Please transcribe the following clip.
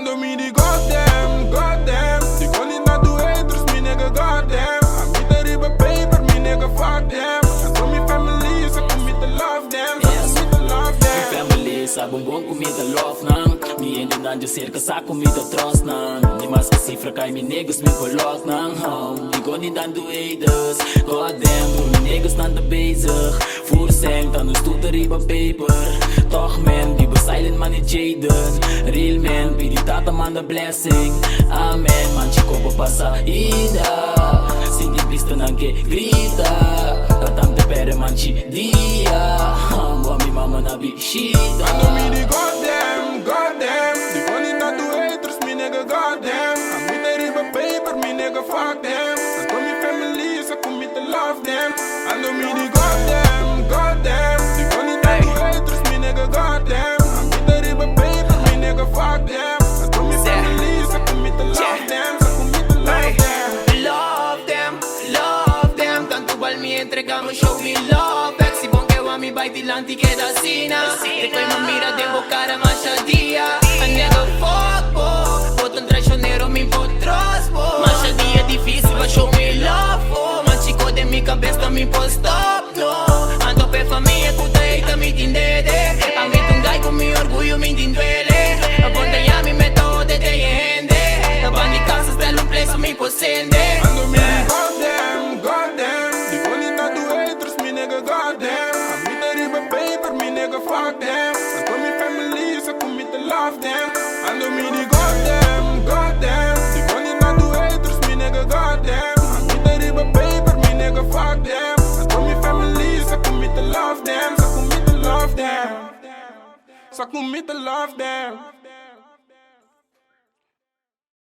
Ando me the goddamn, goddamn. Die kon niet naar de haters, me nigga, goddamn. I meet the river paper, me nigga, fuck them. I told me family, so come me to love them. So come me to love them. Mi family, sa bumbong kumita love nang. Mi hindi nandiyo circa sa kumita trust nang. Di mas kasifra kay mi niggas mi kulot nang. Di ko niet aan de haters. Goddamn, voor mi niggas nan de bezig. Voer zeng, dan ons doet er iba paper. Toch man, die be silent man niet jaden. Real man, be die tata man the blessing. Amen, man chico pa sa ida. Sindi blisto nang ke grita. Tatam te pere man chi dia. Wa mi mama na bishida. Ando me the goddamn, goddamn. Die kon niet naar de haters, me nigga, goddamn. I meet the river paper, me nigga, fuck them. I told me family, so come me to love them. Ando me the goddamn, goddamn. Die kon niet naar de haters, me nigga, goddamn. I meet the river paper, me nigga, fuck them. I told me family, so come me to love them. So come me to love them. Love them. Tanto val mi entregamos, show me love back. Si bon que wa mi bai dilanti que da sina. Te coi ma mira de bocar a machadia. A nigga fuck bo. Botón traicionero me impotros bo. Machadia difícil, but show me love bo. Man chico de mi cabeça me impos stop no. Ando pe família, puta eita me tindede. A mí tungai con mi orgullo me tinduele. A ponta ya mi meto de te yende. A bandi casas del un preso me posende. Ando me the goddamn, goddamn. Die kon niet naar de haters, me nigga, goddamn. I meet the river paper, me nigga, fuck them. I told me family, so come me to love them. Ando me the goddamn, goddamn. Die kon niet naar de haters, me nigga, goddamn. I meet the river paper, me nigga, fuck them. I told me family, so come me to love them. So come me to love them. So come me to love them.